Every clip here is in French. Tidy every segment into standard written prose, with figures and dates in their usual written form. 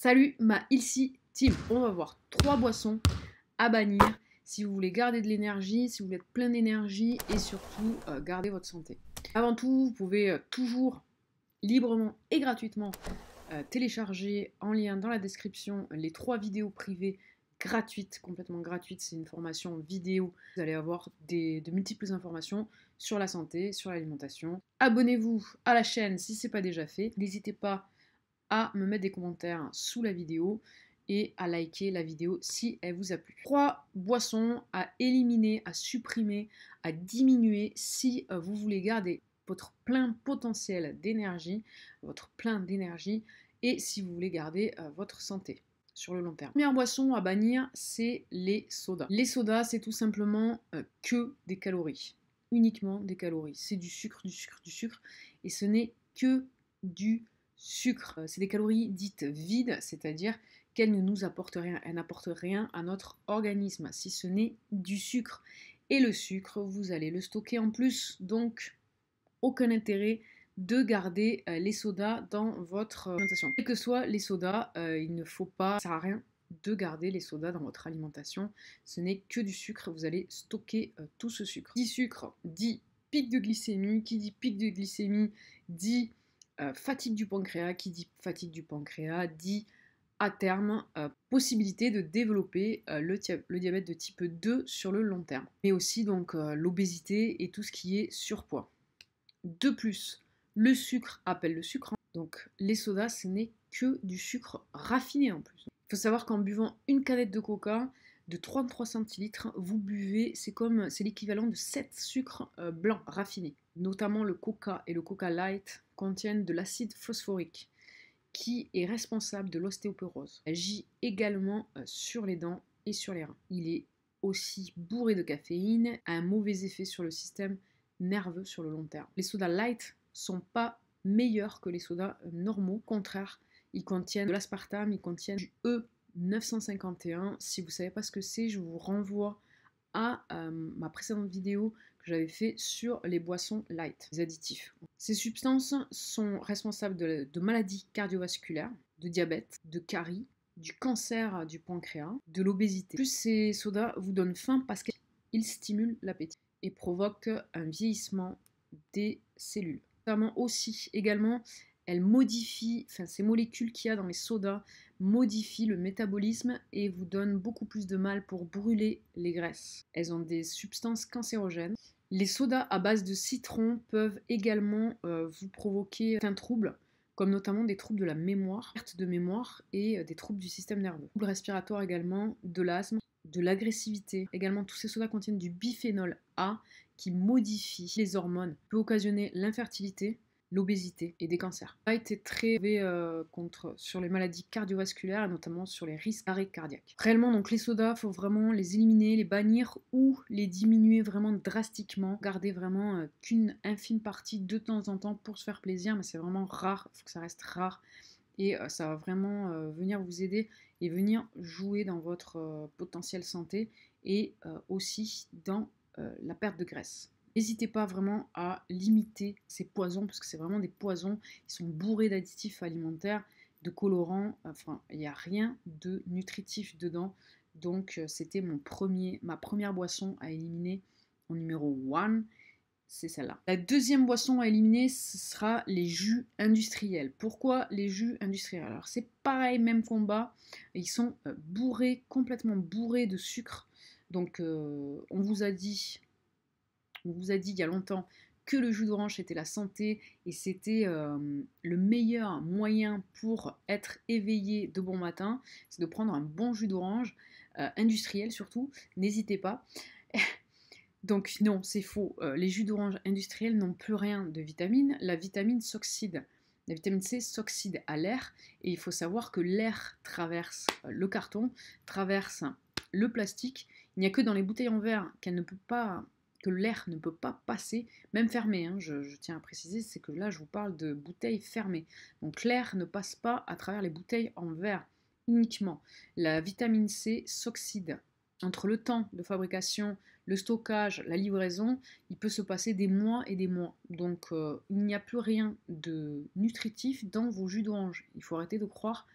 Salut ma Ilsi Team, on va voir 3 boissons à bannir si vous voulez garder de l'énergie, si vous voulez être plein d'énergie et surtout garder votre santé. Avant tout, vous pouvez toujours librement et gratuitement télécharger en lien dans la description les 3 vidéos privées gratuites, complètement gratuites. C'est une formation vidéo. Vous allez avoir de multiples informations sur la santé, sur l'alimentation. Abonnez-vous à la chaîne si ce n'est pas déjà fait. N'hésitez pas à me mettre des commentaires sous la vidéo et à liker la vidéo si elle vous a plu. 3 boissons à éliminer, à supprimer, à diminuer si vous voulez garder votre plein potentiel d'énergie, votre plein d'énergie et si vous voulez garder votre santé sur le long terme. Première boisson à bannir, c'est les sodas. Les sodas, c'est tout simplement que des calories. Uniquement des calories. C'est du sucre, du sucre, du sucre et ce n'est que du sucre. C'est des calories dites vides, c'est-à-dire qu'elles ne nous apportent rien, elles n'apportent rien à notre organisme, si ce n'est du sucre. Et le sucre, vous allez le stocker en plus, donc aucun intérêt de garder les sodas dans votre alimentation. Quels que soient les sodas, il ne faut pas, ça sert à rien de garder les sodas dans votre alimentation. Ce n'est que du sucre, vous allez stocker tout ce sucre. Dit sucre, dit pic de glycémie, qui dit pic de glycémie, dit fatigue du pancréas, qui dit fatigue du pancréas, dit à terme possibilité de développer le diabète de type 2 sur le long terme. Mais aussi donc l'obésité et tout ce qui est surpoids. De plus, le sucre appelle le sucre. Donc les sodas, ce n'est que du sucre raffiné en plus. Il faut savoir qu'en buvant une canette de coca de 33 centilitres, vous buvez, c'est l'équivalent de 7 sucres blancs raffinés. Notamment le coca et le coca light contiennent de l'acide phosphorique qui est responsable de l'ostéoporose. Il agit également sur les dents et sur les reins. Il est aussi bourré de caféine, a un mauvais effet sur le système nerveux sur le long terme. Les sodas light sont pas meilleurs que les sodas normaux. Au contraire, ils contiennent de l'aspartame, ils contiennent du E951. Si vous ne savez pas ce que c'est, je vous renvoie à ma précédente vidéo que j'avais fait sur les boissons light, les additifs. Ces substances sont responsables de maladies cardiovasculaires, de diabète, de caries, du cancer du pancréas, de l'obésité. Plus ces sodas vous donnent faim parce qu'ils stimulent l'appétit et provoquent un vieillissement des cellules. Notamment aussi, également, elles modifient, ces molécules qu'il y a dans les sodas modifient le métabolisme et vous donnent beaucoup plus de mal pour brûler les graisses. Elles ont des substances cancérogènes. Les sodas à base de citron peuvent également vous provoquer certains troubles, comme notamment des troubles de la mémoire, perte de mémoire et des troubles du système nerveux. Troubles respiratoires également, de l'asthme, de l'agressivité. Également, tous ces sodas contiennent du biphénol A qui modifie les hormones, peut occasionner l'infertilité, l'obésité et des cancers. Ça a été très sur les maladies cardiovasculaires et notamment sur les risques d'arrêt cardiaque. Réellement, donc les sodas, il faut vraiment les éliminer, les bannir ou les diminuer vraiment drastiquement. Garder vraiment qu'une infime partie de temps en temps pour se faire plaisir, mais c'est vraiment rare, il faut que ça reste rare. Et ça va vraiment venir vous aider et venir jouer dans votre potentiel santé et aussi dans la perte de graisse. N'hésitez pas vraiment à limiter ces poisons, parce que c'est vraiment des poisons, ils sont bourrés d'additifs alimentaires, de colorants, enfin, il n'y a rien de nutritif dedans. Donc, c'était ma première boisson à éliminer en numéro 1, c'est celle-là. La deuxième boisson à éliminer, ce sera les jus industriels. Pourquoi les jus industriels? Alors, c'est pareil, même combat, ils sont complètement bourrés de sucre. Donc, on vous a dit il y a longtemps que le jus d'orange c'était la santé et c'était le meilleur moyen pour être éveillé de bon matin, c'est de prendre un bon jus d'orange, industriel surtout, n'hésitez pas. Donc non, c'est faux, les jus d'orange industriels n'ont plus rien de vitamine, la vitamine s'oxyde. La vitamine C s'oxyde à l'air et il faut savoir que l'air traverse le carton, traverse le plastique. Il n'y a que dans les bouteilles en verre que l'air ne peut pas passer, même fermé, hein, je tiens à préciser, c'est que là je vous parle de bouteilles fermées. Donc l'air ne passe pas à travers les bouteilles en verre uniquement. La vitamine C s'oxyde. Entre le temps de fabrication, le stockage, la livraison, il peut se passer des mois et des mois. Donc il n'y a plus rien de nutritif dans vos jus d'orange. Il faut arrêter de croire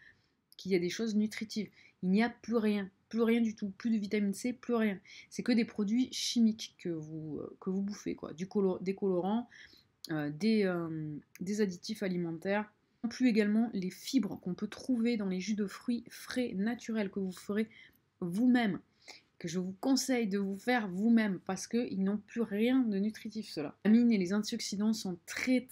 qu'il y a des choses nutritives. Il n'y a plus rien du tout, plus de vitamine C, plus rien. C'est que des produits chimiques que vous bouffez, quoi. Des colorants, des additifs alimentaires. Non plus également les fibres qu'on peut trouver dans les jus de fruits frais, naturels, que vous ferez vous-même, que je vous conseille de vous faire vous-même, parce qu'ils n'ont plus rien de nutritif, ceux-là. Les vitamines et les antioxydants sont très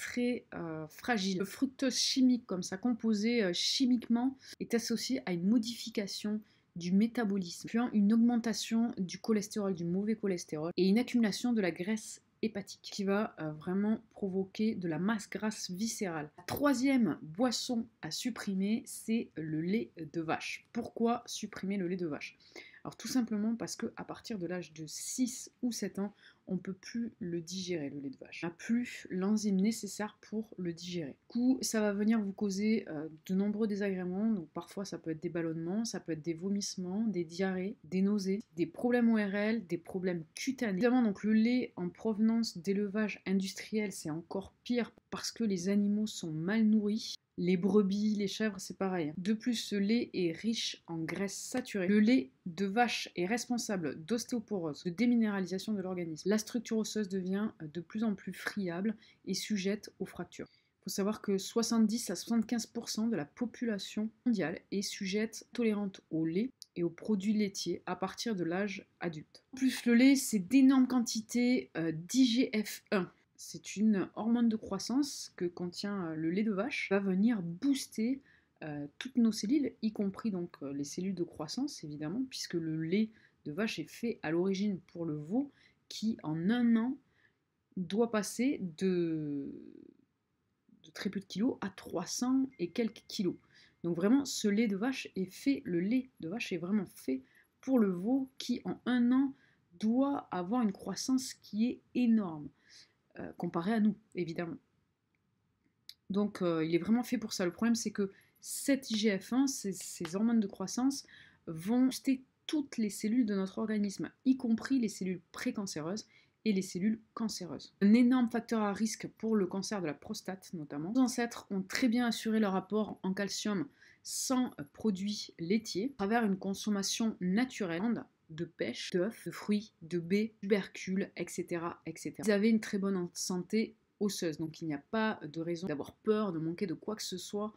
fragiles. Le fructose chimique, comme ça, composé chimiquement, est associé à une modification du métabolisme, puis une augmentation du cholestérol, du mauvais cholestérol, et une accumulation de la graisse hépatique, qui va vraiment provoquer de la masse grasse viscérale. La troisième boisson à supprimer, c'est le lait de vache. Pourquoi supprimer le lait de vache? Alors tout simplement parce qu'à partir de l'âge de 6 ou 7 ans, on ne peut plus le digérer, le lait de vache. On n'a plus l'enzyme nécessaire pour le digérer. Du coup, ça va venir vous causer de nombreux désagréments. Donc parfois, ça peut être des ballonnements, ça peut être des vomissements, des diarrhées, des nausées, des problèmes ORL, des problèmes cutanés. Évidemment, donc le lait en provenance d'élevage industriel, c'est encore pire parce que les animaux sont mal nourris. Les brebis, les chèvres, c'est pareil. De plus, ce lait est riche en graisses saturées. Le lait de vache est responsable d'ostéoporose, de déminéralisation de l'organisme. La structure osseuse devient de plus en plus friable et sujette aux fractures. Il faut savoir que 70 à 75% de la population mondiale est sujette, tolérante au lait et aux produits laitiers à partir de l'âge adulte. En plus, le lait, c'est d'énormes quantités d'IGF-1. C'est une hormone de croissance que contient le lait de vache, va venir booster toutes nos cellules, y compris donc les cellules de croissance évidemment, puisque le lait de vache est fait à l'origine pour le veau qui en un an doit passer de très peu de kilos à 300 et quelques kilos. Donc vraiment ce lait de vache est fait, le lait de vache est vraiment fait pour le veau qui en un an doit avoir une croissance qui est énorme. Comparé à nous, évidemment. Donc il est vraiment fait pour ça. Le problème, c'est que cet IGF-1, ces hormones de croissance, vont booster toutes les cellules de notre organisme, y compris les cellules précancéreuses et les cellules cancéreuses. Un énorme facteur à risque pour le cancer de la prostate, notamment. Nos ancêtres ont très bien assuré leur apport en calcium sans produits laitiers, à travers une consommation naturelle de pêche, d'œufs, de fruits, de baies, tubercules, etc., etc. Vous avez une très bonne santé osseuse, donc il n'y a pas de raison d'avoir peur, de manquer de quoi que ce soit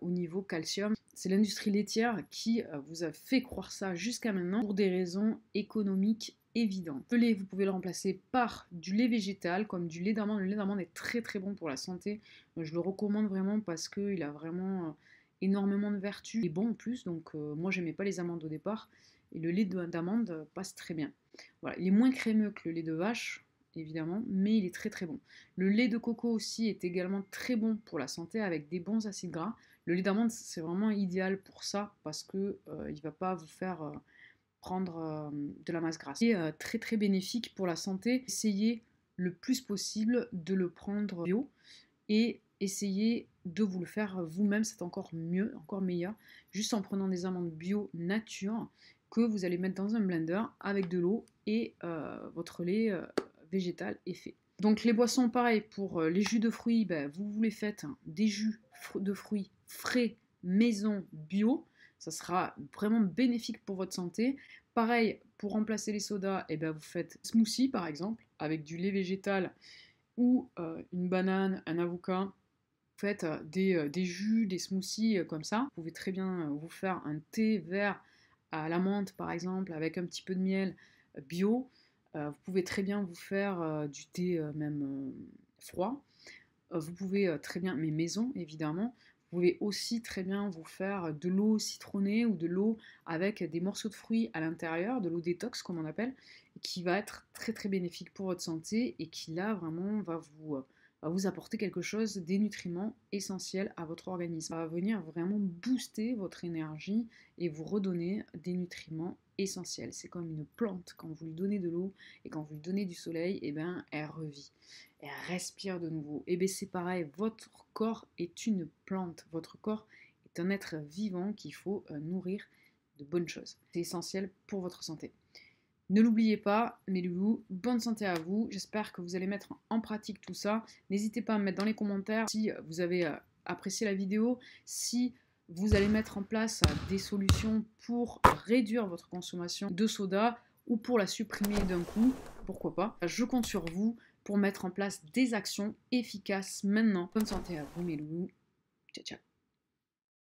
au niveau calcium. C'est l'industrie laitière qui vous a fait croire ça jusqu'à maintenant pour des raisons économiques évidentes. Le lait, vous pouvez le remplacer par du lait végétal, comme du lait d'amande. Le lait d'amande est très bon pour la santé. Je le recommande vraiment parce qu'il a vraiment énormément de vertus. Il est bon en plus, donc moi j'aimais pas les amandes au départ. Et le lait d'amande passe très bien. Voilà, il est moins crémeux que le lait de vache, évidemment, mais il est très bon. Le lait de coco aussi est également très bon pour la santé avec des bons acides gras. Le lait d'amande, c'est vraiment idéal pour ça parce que il ne va pas vous faire prendre de la masse grasse. Il est très bénéfique pour la santé. Essayez le plus possible de le prendre bio et essayez de vous le faire vous-même, c'est encore mieux, encore meilleur, juste en prenant des amandes bio nature que vous allez mettre dans un blender avec de l'eau et votre lait végétal est fait. Donc les boissons, pareil, pour les jus de fruits, vous les faites des jus de fruits frais, maison, bio, ça sera vraiment bénéfique pour votre santé. Pareil, pour remplacer les sodas, vous faites smoothie par exemple, avec du lait végétal ou une banane, un avocat. Vous faites des jus, des smoothies comme ça. Vous pouvez très bien vous faire un thé vert à la menthe par exemple, avec un petit peu de miel bio. Vous pouvez très bien vous faire du thé même froid. Vous pouvez très bien, mais maison évidemment, vous pouvez aussi très bien vous faire de l'eau citronnée ou de l'eau avec des morceaux de fruits à l'intérieur, de l'eau détox comme on appelle, qui va être très bénéfique pour votre santé et qui là vraiment va vous apporter quelque chose, des nutriments essentiels à votre organisme. Ça va venir vraiment booster votre énergie et vous redonner des nutriments essentiels. C'est comme une plante, quand vous lui donnez de l'eau et quand vous lui donnez du soleil, elle revit, elle respire de nouveau. Et bien c'est pareil, votre corps est une plante, votre corps est un être vivant qu'il faut nourrir de bonnes choses. C'est essentiel pour votre santé. Ne l'oubliez pas, mes loulous, bonne santé à vous. J'espère que vous allez mettre en pratique tout ça. N'hésitez pas à me mettre dans les commentaires si vous avez apprécié la vidéo, si vous allez mettre en place des solutions pour réduire votre consommation de soda ou pour la supprimer d'un coup, pourquoi pas. Je compte sur vous pour mettre en place des actions efficaces maintenant. Bonne santé à vous mes loulous. Ciao ciao.